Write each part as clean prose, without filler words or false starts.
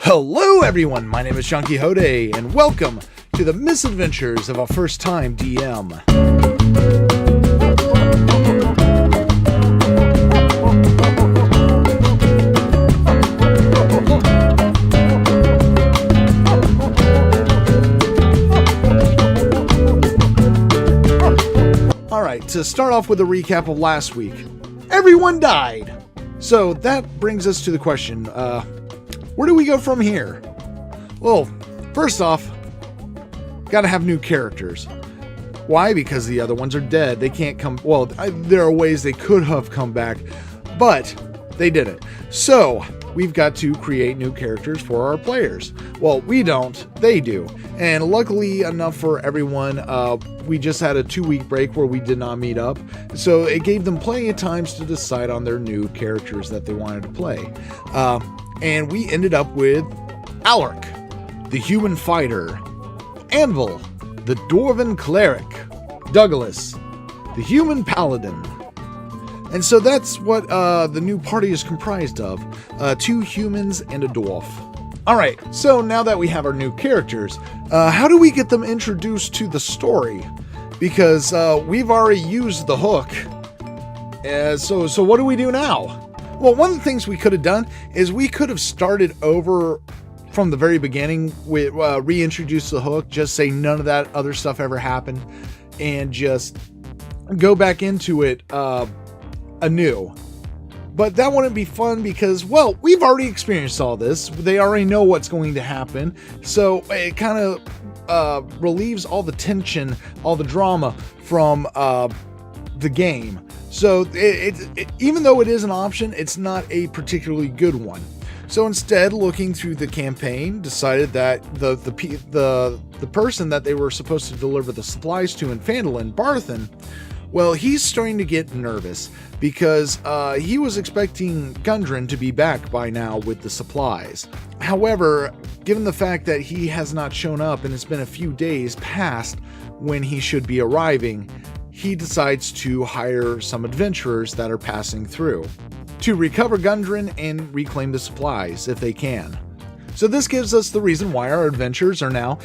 Hello everyone, my name is Johnquixote, and welcome to the Misadventures of a First-Time DM. Alright, to start off with a recap of last week, everyone died! So that brings us to the question, where do we go from here? Well, first off, gotta have new characters. Why? Because the other ones are dead. They can't come... Well, there are ways they could have come back, but they didn't. So, we've got to create new characters for our players. Well, we don't. They do. And luckily enough for everyone, we just had a 2-week break where we did not meet up. So, it gave them plenty of times to decide on their new characters that they wanted to play. And we ended up with Alaric, the human fighter, Anvil, the dwarven cleric, Douglas, the human paladin. And so that's what the new party is comprised of, 2 humans and a dwarf. Alright, so now that we have our new characters, how do we get them introduced to the story? Because we've already used the hook, so what do we do now? Well, one of the things we could have done is we could have started over from the very beginning with reintroduce the hook, just say none of that other stuff ever happened, and just go back into it anew. But that wouldn't be fun because, well, we've already experienced all this. They already know what's going to happen. So it kind of relieves all the tension, all the drama from the game. So even though it is an option, it's not a particularly good one. So instead, looking through the campaign, decided that the person that they were supposed to deliver the supplies to in Phandalin, Barthen, well, he's starting to get nervous because he was expecting Gundren to be back by now with the supplies. However, given the fact that he has not shown up and it's been a few days past when he should be arriving, he decides to hire some adventurers that are passing through to recover Gundren and reclaim the supplies if they can. So this gives us the reason why our adventurers are now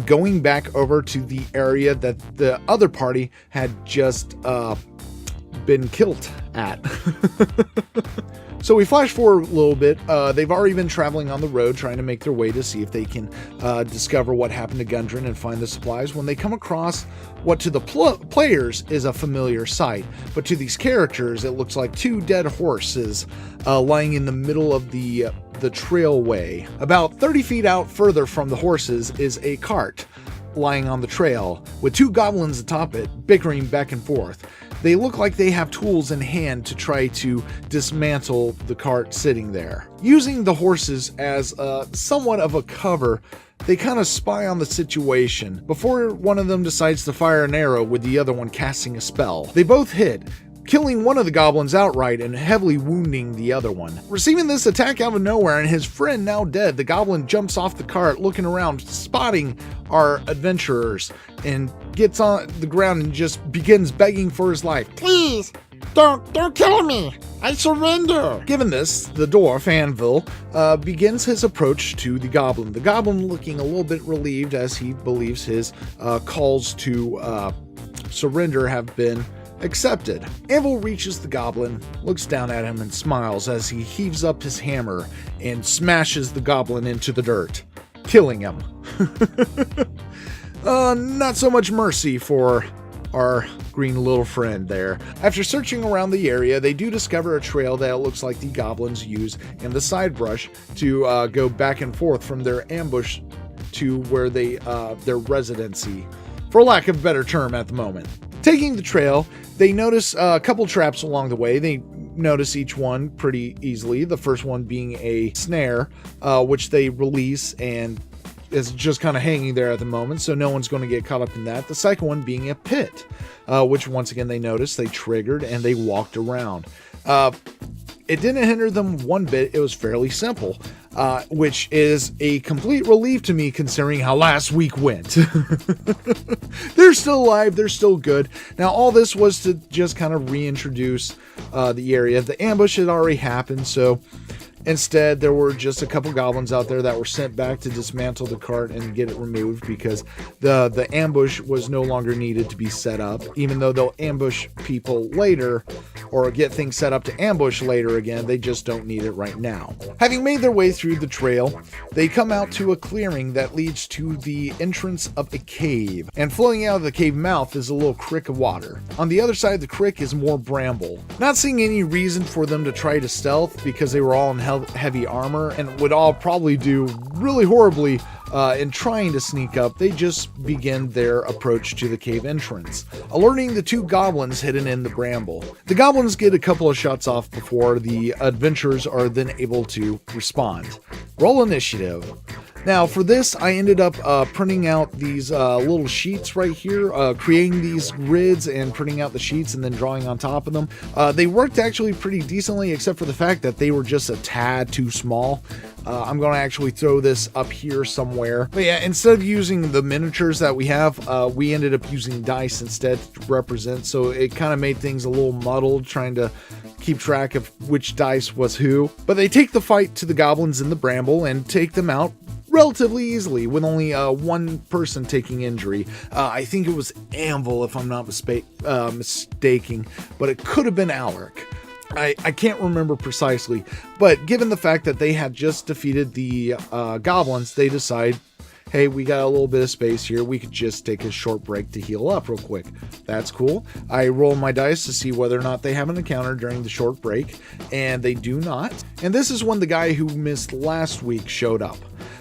going back over to the area that the other party had just been killed at. So we flash forward a little bit. They've already been traveling on the road trying to make their way to see if they can discover what happened to Gundren and find the supplies when they come across what to the players is a familiar sight, but to these characters it looks like 2 dead horses lying in the middle of the trailway. About 30 feet out further from the horses is a cart lying on the trail with 2 goblins atop it bickering back and forth. They look like they have tools in hand to try to dismantle the cart sitting there. Using the horses as somewhat of a cover, they kind of spy on the situation before one of them decides to fire an arrow with the other one casting a spell. They both hit, killing one of the goblins outright and heavily wounding the other one. Receiving this attack out of nowhere and his friend now dead, the goblin jumps off the cart looking around, spotting our adventurers, and gets on the ground and just begins begging for his life. Please, don't kill me. I surrender. Given this, the dwarf, Anvil, begins his approach to the goblin. The goblin looking a little bit relieved as he believes his calls to surrender have been accepted. Anvil reaches the goblin, looks down at him, and smiles as he heaves up his hammer and smashes the goblin into the dirt, killing him. Not so much mercy for our green little friend there. After searching around the area, they do discover a trail that looks like the goblins use in the side brush to go back and forth from their ambush to where their residency, for lack of a better term at the moment. Taking the trail, they notice a couple traps along the way. They notice each one pretty easily. The first one being a snare, which they release and is just kind of hanging there at the moment, so no one's going to get caught up in that. The second one being a pit, which once again they noticed, they triggered, and they walked around. It didn't hinder them one bit. It was fairly simple, which is a complete relief to me considering how last week went. They're still alive. They're still good. Now, all this was to just kind of reintroduce the area. The ambush had already happened, so Instead, there were just a couple goblins out there that were sent back to dismantle the cart and get it removed because the ambush was no longer needed to be set up, even though they'll ambush people later or get things set up to ambush later again. They just don't need it right now. Having made their way through the trail, they come out to a clearing that leads to the entrance of a cave, and flowing out of the cave mouth is a little creek of water. On the other side of the creek is more bramble. Not seeing any reason for them to try to stealth because they were all in heavy armor and would all probably do really horribly in trying to sneak up, they just begin their approach to the cave entrance, alerting the two goblins hidden in the bramble. The goblins get a couple of shots off before the adventurers are then able to respond. Roll initiative. Now for this, I ended up printing out these little sheets right here, creating these grids and printing out the sheets and then drawing on top of them. They worked actually pretty decently, except for the fact that they were just a tad too small. I'm going to actually throw this up here somewhere. But yeah, instead of using the miniatures that we have, we ended up using dice instead to represent. So it kind of made things a little muddled, trying to keep track of which dice was who. But they take the fight to the goblins in the bramble and take them out relatively easily with only one person taking injury. I think it was Anvil, if I'm not mistaken, but it could have been Alaric. I can't remember precisely, but given the fact that they had just defeated the goblins, they decide, hey, we got a little bit of space here. We could just take a short break to heal up real quick. That's cool. I roll my dice to see whether or not they have an encounter during the short break, and they do not. And this is when the guy who missed last week showed up.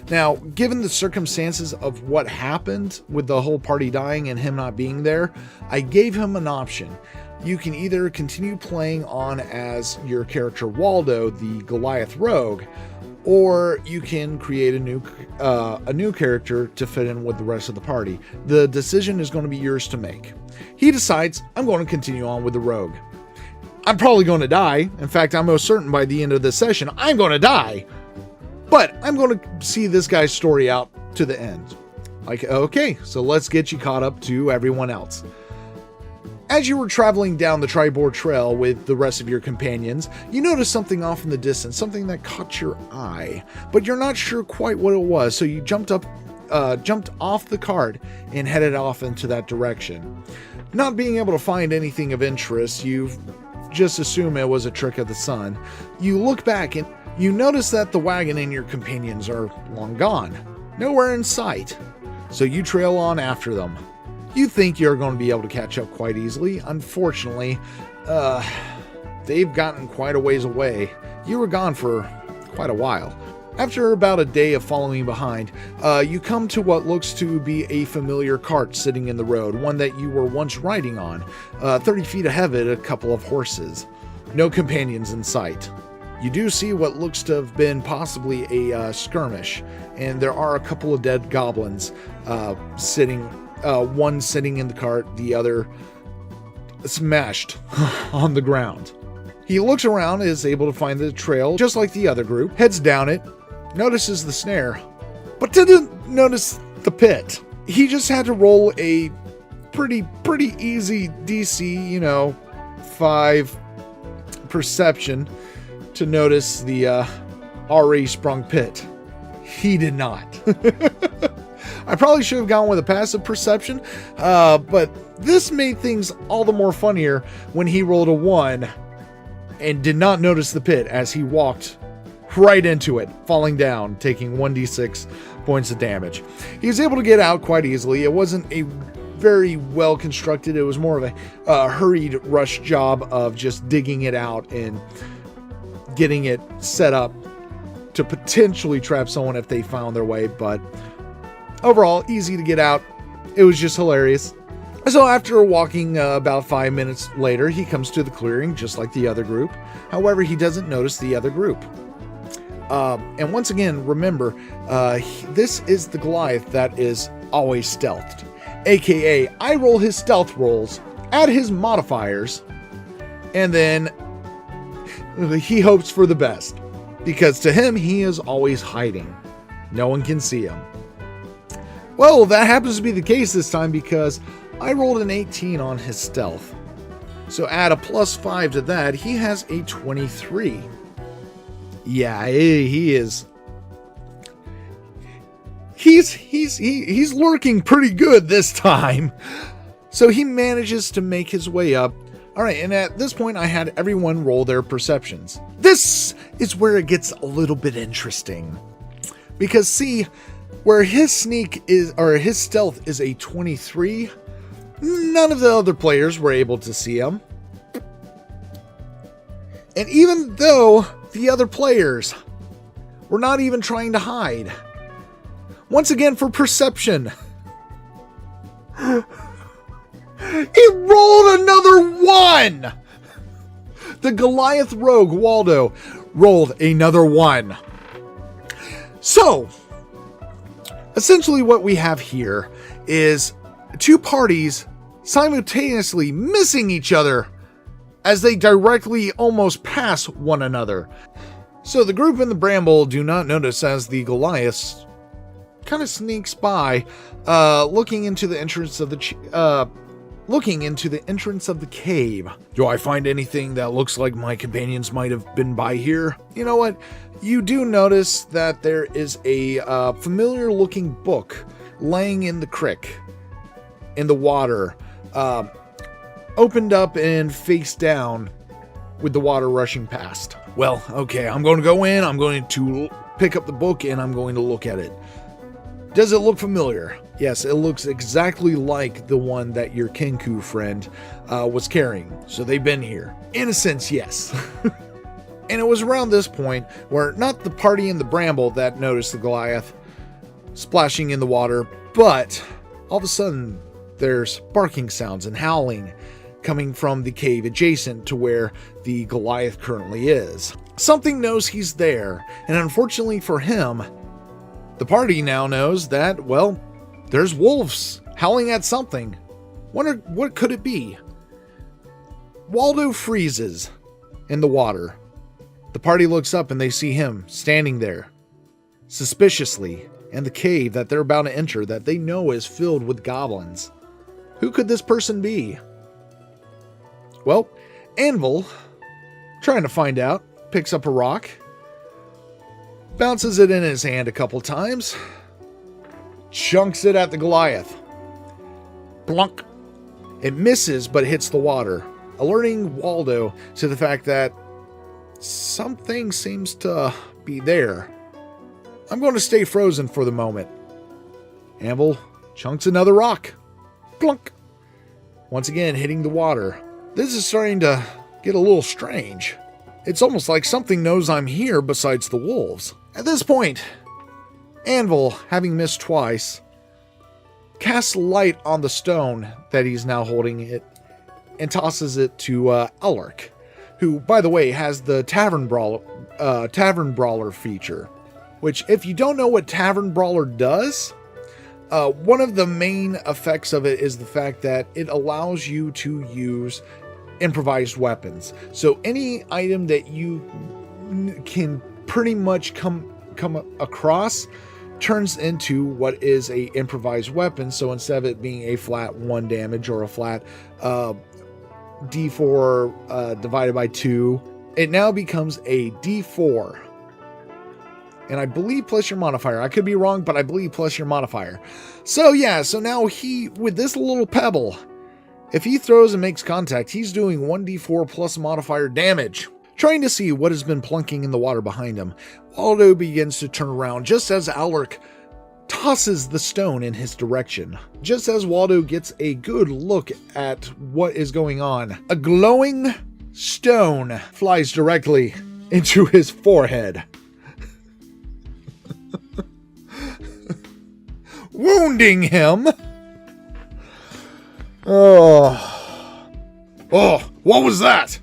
Now, given the circumstances of what happened with the whole party dying and him not being there, I gave him an option. You can either continue playing on as your character Waldo, the Goliath Rogue, or you can create a new character to fit in with the rest of the party. The decision is going to be yours to make. He decides, I'm going to continue on with the Rogue. I'm probably going to die. In fact, I'm most certain by the end of this session, I'm going to die. But I'm going to see this guy's story out to the end. Like, okay, so let's get you caught up to everyone else. As you were traveling down the Tribord Trail with the rest of your companions, you noticed something off in the distance, something that caught your eye, but you're not sure quite what it was, so you jumped off the cart and headed off into that direction. Not being able to find anything of interest, you just assume it was a trick of the sun. You look back and you notice that the wagon and your companions are long gone, nowhere in sight, so you trail on after them. You think you're going to be able to catch up quite easily. Unfortunately, they've gotten quite a ways away. You were gone for quite a while. After about a day of following behind, you come to what looks to be a familiar cart sitting in the road, one that you were once riding on. 30 feet ahead of it, a couple of horses. No companions in sight. You do see what looks to have been possibly a skirmish, and there are a couple of dead goblins sitting, one sitting in the cart, the other smashed on the ground. He looks around, is able to find the trail, just like the other group, heads down it, notices the snare, but didn't notice the pit. He just had to roll a pretty easy DC, 5 perception to notice the already sprung pit. He did not. I probably should have gone with a passive perception, but this made things all the more funnier when he rolled a 1 and did not notice the pit as he walked right into it, falling down, taking 1d6 points of damage. He was able to get out quite easily. It wasn't a very well constructed, it was more of a hurried rush job of just digging it out and getting it set up to potentially trap someone if they found their way, but overall, easy to get out. It was just hilarious. So after walking about 5 minutes later, he comes to the clearing just like the other group. However, he doesn't notice the other group. And once again, remember, this is the Goliath that is always stealthed. AKA, I roll his stealth rolls, add his modifiers, and then he hopes for the best. Because to him, he is always hiding. No one can see him. Well, that happens to be the case this time because I rolled an 18 on his stealth. So add a +5 to that, he has a 23. Yeah, he is. He's lurking pretty good this time. So he manages to make his way up. All right, and at this point, I had everyone roll their perceptions. This is where it gets a little bit interesting. Because see, where his sneak is, or his stealth is a 23, none of the other players were able to see him. And even though the other players were not even trying to hide, once again for perception, he rolled another 1! The Goliath rogue, Waldo, rolled another 1. So, essentially what we have here is two parties simultaneously missing each other as they directly almost pass one another. So the group in the bramble do not notice as the Goliath kind of sneaks by, looking into the entrance of the cave. Do I find anything that looks like my companions might have been by here? You know what? You do notice that there is a familiar looking book laying in the creek, in the water, opened up and face down with the water rushing past. Well, okay, I'm going to go in, I'm going to pick up the book, and I'm going to look at it. Does it look familiar? Yes, it looks exactly like the one that your Kenku friend was carrying. So they've been here. In a sense, yes. And it was around this point where not the party in the bramble that noticed the Goliath splashing in the water, but all of a sudden there's barking sounds and howling coming from the cave adjacent to where the Goliath currently is. Something knows he's there, and unfortunately for him, the party now knows that, well, there's wolves howling at something. Wonder what could it be? Waldo freezes in the water. The party looks up and they see him standing there, suspiciously, in the cave that they're about to enter that they know is filled with goblins. Who could this person be? Well, Anvil, trying to find out, picks up a rock, bounces it in his hand a couple times, chunks it at the Goliath. Plunk. It misses but hits the water, alerting Waldo to the fact that something seems to be there. I'm going to stay frozen for the moment. Anvil chunks another rock. Plunk. Once again hitting the water. This is starting to get a little strange. It's almost like something knows I'm here besides the wolves. At this point, Anvil, having missed twice, casts light on the stone that he's now holding it and tosses it to Elric, who, by the way, has the Tavern Brawler feature, which, if you don't know what Tavern Brawler does, one of the main effects of it is the fact that it allows you to use improvised weapons. So any item that you can pretty much come across turns into what is a improvised weapon. So instead of it being a flat 1 damage or a flat d4 divided by 2, it now becomes a d4. And I believe plus your modifier. I could be wrong, but I believe plus your modifier. So yeah, so now he, with this little pebble, if he throws and makes contact, he's doing 1d4 plus modifier damage. Trying to see what has been plunking in the water behind him, Waldo begins to turn around just as Alaric tosses the stone in his direction. Just as Waldo gets a good look at what is going on, a glowing stone flies directly into his forehead, wounding him. Oh, what was that?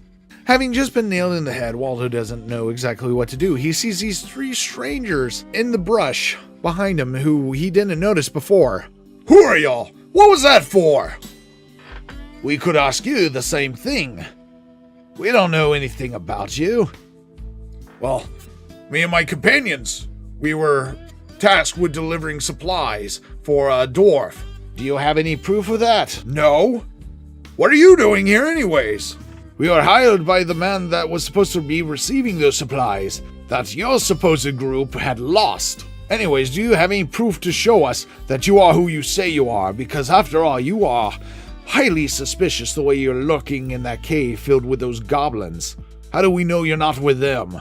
Having just been nailed in the head, Waldo doesn't know exactly what to do. He sees these 3 strangers in the brush behind him who he didn't notice before. Who are y'all? What was that for? We could ask you the same thing. We don't know anything about you. Well, me and my companions, we were tasked with delivering supplies for a dwarf. Do you have any proof of that? No. What are you doing here anyways? We were hired by the man that was supposed to be receiving those supplies. that your supposed group had lost. Anyways, do you have any proof to show us that you are who you say you are? Because after all, you are highly suspicious the way you're lurking in that cave filled with those goblins. How do we know you're not with them?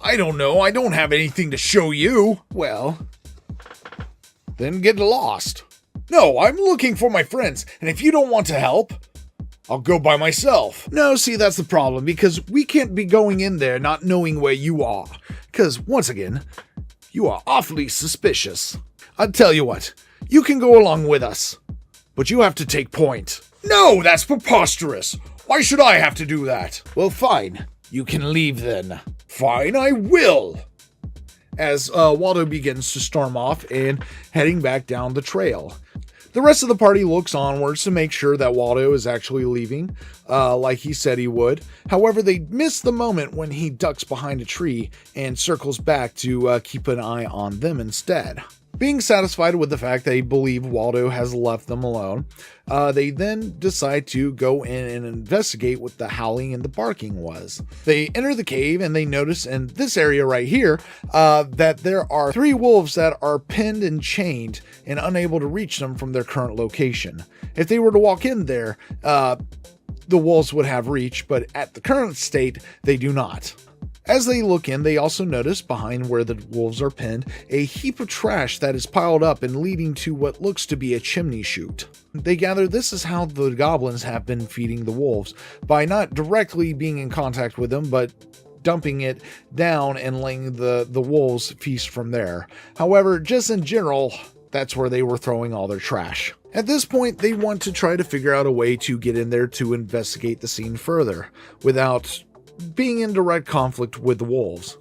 I don't know. I don't have anything to show you. Well, then get lost. No, I'm looking for my friends, and if you don't want to help, I'll go by myself. No, see, that's the problem, because we can't be going in there not knowing where you are. Because, once again, you are awfully suspicious. I'll tell you what, you can go along with us, but you have to take point. No, that's preposterous. Why should I have to do that? Well, fine. You can leave then. Fine, I will. As Waldo begins to storm off and heading back down the trail. The rest of the party looks onwards to make sure that Waldo is actually leaving, like he said he would. However, they miss the moment when he ducks behind a tree and circles back to keep an eye on them instead. Being satisfied with the fact they believe Waldo has left them alone, they then decide to go in and investigate what the howling and the barking was. They enter the cave and they notice in this area right here that there are 3 wolves that are pinned and chained and unable to reach them from their current location. If they were to walk in there, the wolves would have reach, but at the current state, they do not. As they look in, they also notice behind where the wolves are pinned a heap of trash that is piled up and leading to what looks to be a chimney chute. They gather this is how the goblins have been feeding the wolves, by not directly being in contact with them, but dumping it down and letting the wolves feast from there. However, just in general, that's where they were throwing all their trash. At this point, they want to try to figure out a way to get in there to investigate the scene further, without being in direct conflict with the wolves.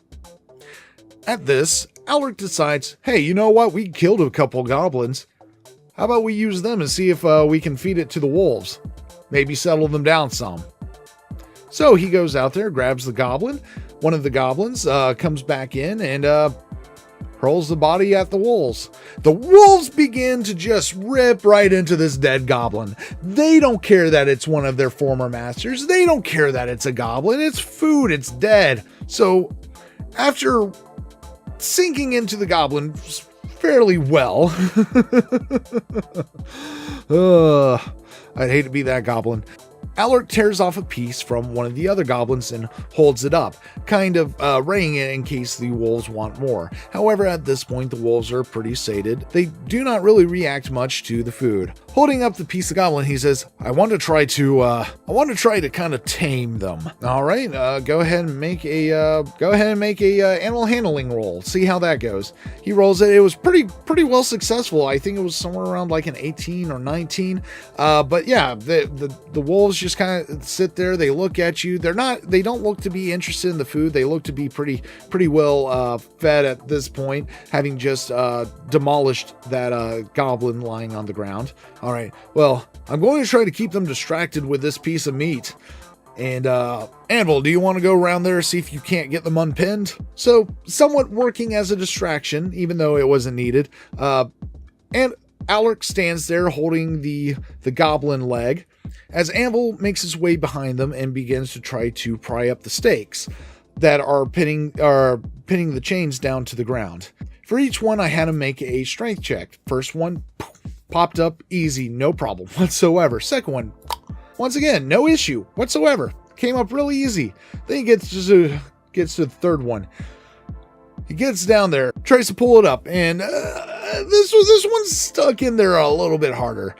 At this, Alric decides, hey, you know what? We killed a couple goblins. How about we use them and see if we can feed it to the wolves? Maybe settle them down some. So he goes out there, grabs the goblin. One of the goblins comes back in and hurls the body at the wolves. The wolves begin to just rip right into this dead goblin. They don't care that it's one of their former masters. They don't care that it's a goblin. It's food. It's dead. So after sinking into the goblin fairly well, I'd hate to be that goblin. Alert tears off a piece from one of the other goblins and holds it up, kind of weighing it in case the wolves want more. However, at this point, the wolves are pretty sated. They do not really react much to the food. Holding up the piece of goblin, he says, I want to try to kind of tame them. All right, go ahead and make a animal handling roll. See how that goes. He rolls it. It was pretty well successful. I think it was somewhere around like an 18 or 19. But yeah, the wolves just kind of sit there. They look at you. They don't look to be interested in the food. They look to be pretty well fed at this point, having just demolished that goblin lying on the ground. All right, well, I'm going to try to keep them distracted with this piece of meat. And Anvil, do you want to go around there and see if you can't get them unpinned? So, somewhat working as a distraction, even though it wasn't needed. And Alric stands there holding the goblin leg as Anvil makes his way behind them and begins to try to pry up the stakes that are pinning the chains down to the ground. For each one, I had to make a strength check. First one, popped up easy, no problem whatsoever. Second one, once again, no issue whatsoever. Came up really easy. Then he gets to the third one. He gets down there, tries to pull it up, and this one's stuck in there a little bit harder.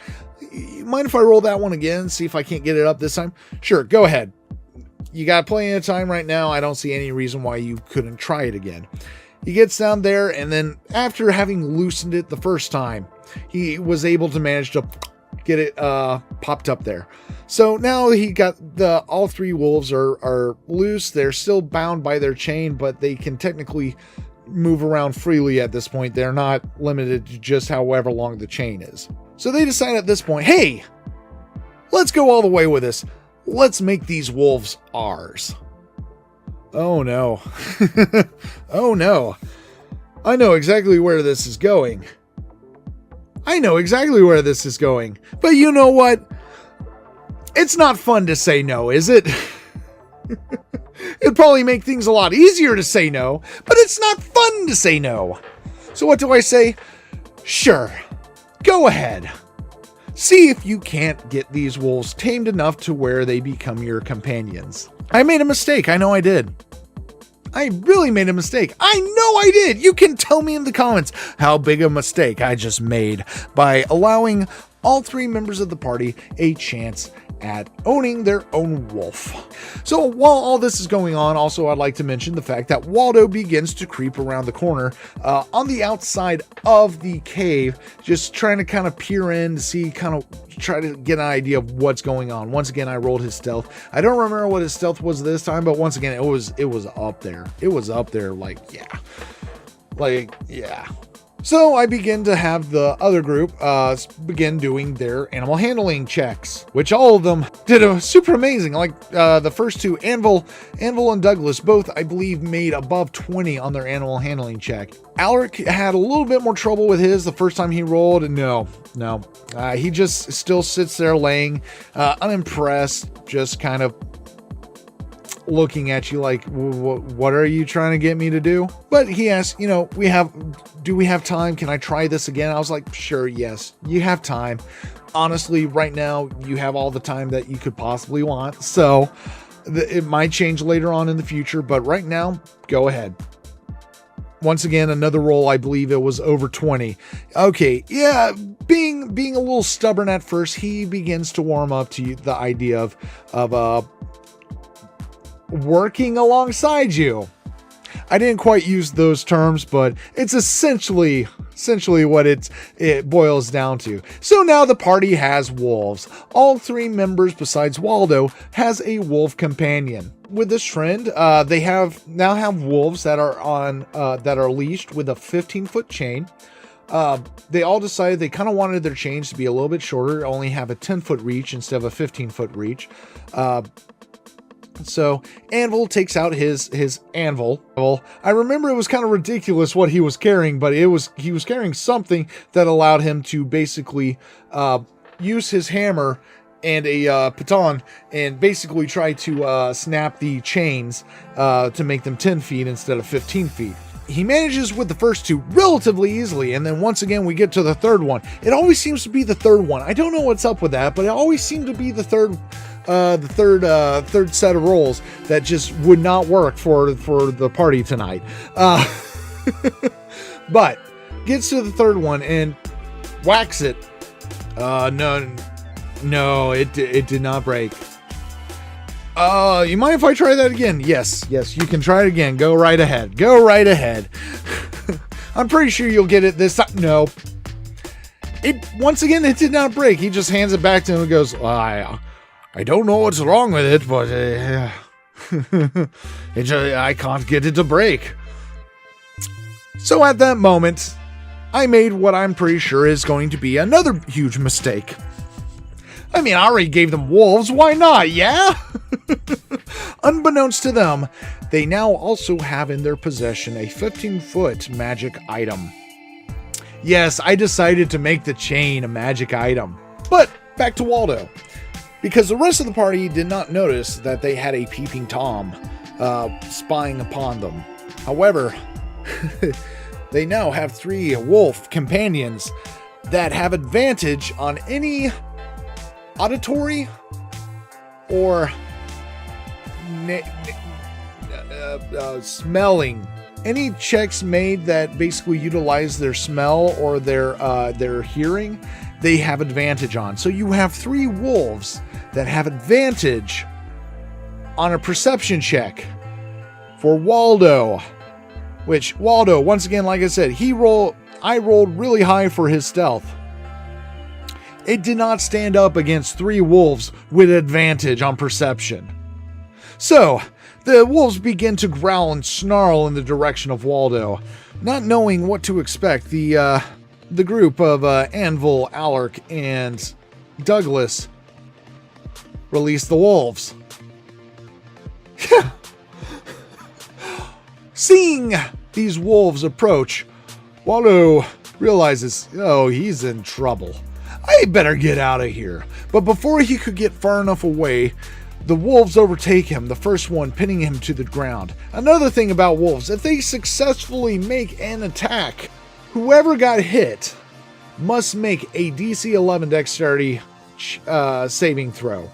Mind if I roll that one again, see if I can't get it up this time? Sure, go ahead. You got plenty of time right now. I don't see any reason why you couldn't try it again. He gets down there, and then after having loosened it the first time, he was able to manage to get it popped up there. So now he got all 3 wolves are loose. They're still bound by their chain, but they can technically move around freely at this point. They're not limited to just however long the chain is. So they decide at this point, hey, let's go all the way with this. Let's make these wolves ours. Oh no. Oh no. I know exactly where this is going. But you know what? It's not fun to say no, is it? It'd probably make things a lot easier to say no, but it's not fun to say no. So what do I say? Sure, go ahead. See if you can't get these wolves tamed enough to where they become your companions. I made a mistake. I know I did. I really made a mistake. I know I did. You can tell me in the comments how big a mistake I just made by allowing all 3 members of the party a chance at owning their own wolf. So while all this is going on, also I'd like to mention the fact that Waldo begins to creep around the corner on the outside of the cave, just trying to kind of peer in to see, try to get an idea of what's going on. Once again, I rolled his stealth. I don't remember what his stealth was this time, but once again, it was up there. It was up there, yeah. So I begin to have the other group begin doing their animal handling checks, which all of them did super amazing. Like the first 2, Anvil and Douglas, both I believe made above 20 on their animal handling check. Alaric had a little bit more trouble with his the first time he rolled. No. He just still sits there laying unimpressed, just kind of looking at you like, what are you trying to get me to do? But he asked, do we have time? Can I try this again? I was like, sure, yes, you have time. Honestly, right now, you have all the time that you could possibly want. So it might change later on in the future, but right now, go ahead. Once again, another roll, I believe it was over 20. Okay, yeah, being a little stubborn at first, he begins to warm up to the idea of working alongside you. I didn't quite use those terms, but it's essentially what it boils down to. So now the party has wolves. All 3 members besides Waldo has a wolf companion. With this trend, they now have wolves that are leashed with a 15-foot chain. They all decided they kind of wanted their chains to be a little bit shorter, only have a 10-foot reach instead of a 15-foot reach. So Anvil takes out his anvil. I remember it was kind of ridiculous what he was carrying, but he was carrying something that allowed him to basically use his hammer and a baton and basically try to snap the chains to make them 10 feet instead of 15 feet. He manages with the first 2 relatively easily, and then once again we get to the third one. It always seems to be the third one. I don't know what's up with that, but it always seemed to be the third set of rolls that just would not work for the party tonight. But gets to the third one and whacks it. No, it did not break. You mind if I try that again? Yes, you can try it again. Go right ahead. I'm pretty sure you'll get it this time. No. Once again, it did not break. He just hands it back to him and goes, I don't know what's wrong with it, but I can't get it to break. So at that moment, I made what I'm pretty sure is going to be another huge mistake. I mean, I already gave them wolves. Why not? Yeah? Unbeknownst to them, they now also have in their possession a 15-foot magic item. Yes, I decided to make the chain a magic item. But back to Waldo. Because the rest of the party did not notice that they had a peeping Tom spying upon them. However, they now have 3 wolf companions that have advantage on any auditory or smelling. Any checks made that basically utilize their smell or their hearing, they have advantage on. So you have 3 wolves that have advantage on a perception check for Waldo. Which Waldo, once again, like I said, I rolled really high for his stealth. It did not stand up against 3 wolves with advantage on perception. So the wolves begin to growl and snarl in the direction of Waldo. Not knowing what to expect, the group of Anvil, Alaric, and Douglas release the wolves. Seeing these wolves approach, Waldo realizes, he's in trouble. I better get out of here. But before he could get far enough away, The wolves overtake him, the first one pinning him to the ground. Another thing about wolves, if they successfully make an attack, whoever got hit must make a DC 11 dexterity saving throw.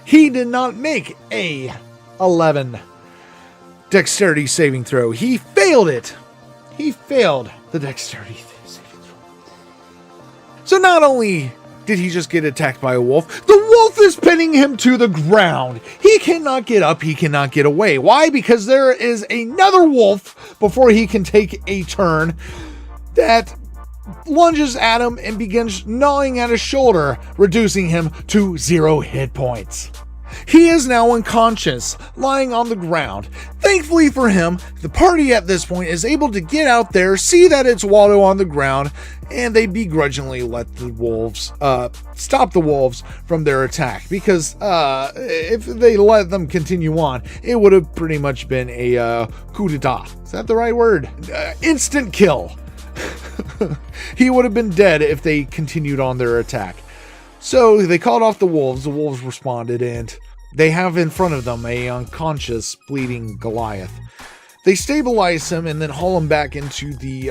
He did not make a 11 dexterity saving throw. He failed it. He failed the dexterity saving throw. So not only did he just get attacked by a wolf, the wolf is pinning him to the ground. He cannot get up. He cannot get away. Why? Because there is another wolf before he can take a turn that lunges at him and begins gnawing at his shoulder, reducing him to 0 hit points. He is now unconscious, lying on the ground. Thankfully for him, the party at this point is able to get out there, see that it's Waldo on the ground, and they begrudgingly let the wolves, stop the wolves from their attack. Because if they let them continue on, it would have pretty much been a coup d'etat. Is that the right word? Instant kill. He would have been dead if they continued on their attack. So they called off the wolves responded, and they have in front of them a unconscious, bleeding Goliath. They stabilize him and then haul him back into the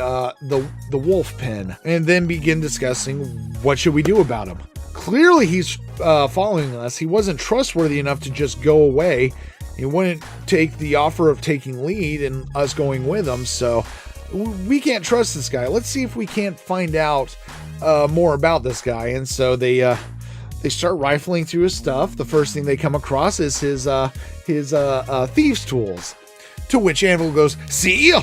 wolf pen, and then begin discussing what should we do about him. Clearly he's following us. He wasn't trustworthy enough to just go away. He wouldn't take the offer of taking lead and us going with him, so we can't trust this guy. Let's see if we can't find out more about this guy. And so they start rifling through his stuff. The first thing they come across is his thieves' tools. To which Anvil goes, "See?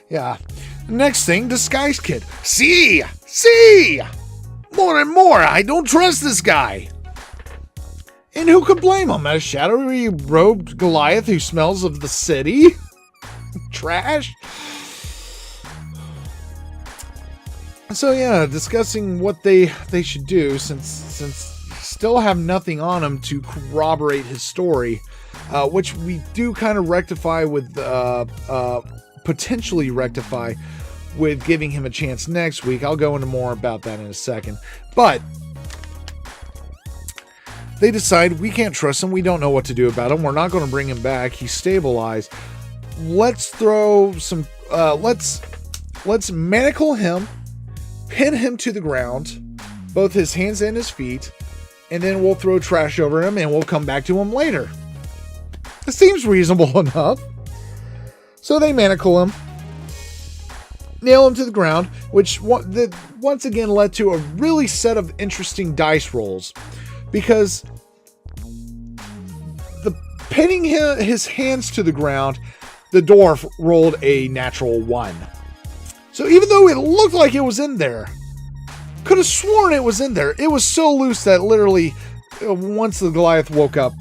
Yeah. Next thing, disguise kit. See? More and more. I don't trust this guy." And who could blame him? A shadowy robed Goliath who smells of the city? Trash. So yeah, discussing what they should do since still have nothing on him to corroborate his story, which we do kind of rectify with potentially rectify with giving him a chance next week. I'll go into more about that in a second. But they decide we can't trust him. We don't know what to do about him. We're not going to bring him back. He's stabilized. Let's throw some, let's manacle him, pin him to the ground, both his hands and his feet, and then we'll throw trash over him and we'll come back to him later. This seems reasonable enough. So they manacle him, nail him to the ground, which once again led to a really set of interesting dice rolls, because the pinning his hands to the ground, the dwarf rolled a natural 1. So even though it looked like it was in there, could have sworn it was in there. It was so loose that literally, once the Goliath woke up,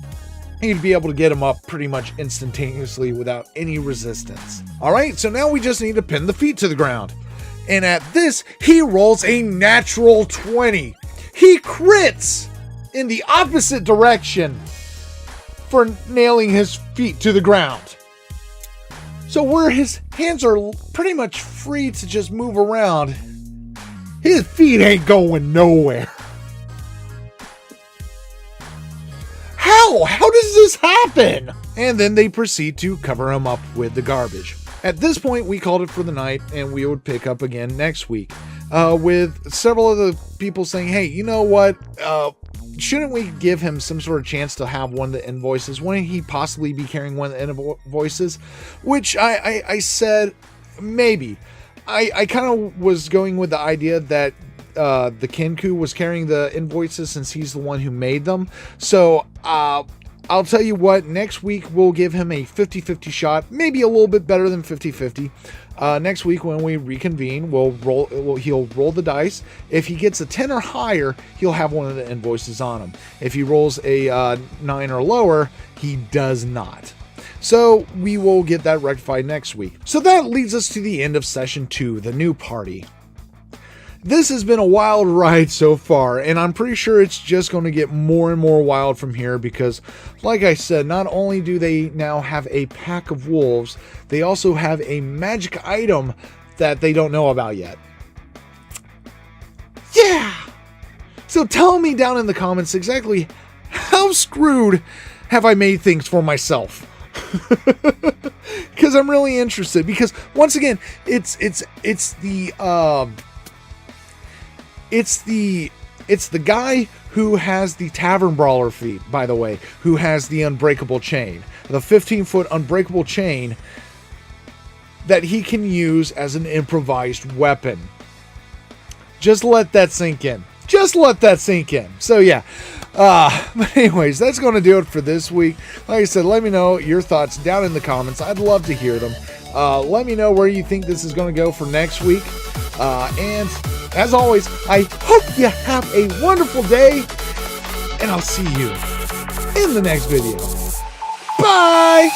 he'd be able to get him up pretty much instantaneously without any resistance. All right, so now we just need to pin the feet to the ground. And at this, he rolls a natural 20. He crits in the opposite direction for nailing his feet to the ground. So where his hands are pretty much free to just move around, his feet ain't going nowhere. How? How does this happen? And then they proceed to cover him up with the garbage. At this point, we called it for the night, and we would pick up again next week. With several of the people saying, hey, you know what? Shouldn't we give him some sort of chance to have one of the invoices? Wouldn't he possibly be carrying one of the invoices? Which I said, maybe. I kind of was going with the idea that the Kenku was carrying the invoices since he's the one who made them. So I'll tell you what, next week we'll give him a 50-50 shot, maybe a little bit better than 50-50. Next week when we reconvene, he'll roll the dice. If he gets a 10 or higher, he'll have one of the invoices on him. If he rolls a 9 or lower, he does not. So we will get that rectified next week. So that leads us to the end of session 2, the new party. This has been a wild ride so far, and I'm pretty sure it's just going to get more and more wild from here because, like I said, not only do they now have a pack of wolves, they also have a magic item that they don't know about yet. Yeah! So So tell me down in the comments exactly how screwed have I made things for myself. Because I'm really interested. Because once again, it's the guy who has the Tavern Brawler feat, by the way, who has the unbreakable chain, the 15-foot unbreakable chain that he can use as an improvised weapon. Just let that sink in. Just let that sink in. So yeah. But anyways, that's going to do it for this week. Like I said, let me know your thoughts down in the comments. I'd love to hear them. Let me know where you think this is going to go for next week. And as always, I hope you have a wonderful day. And I'll see you in the next video. Bye!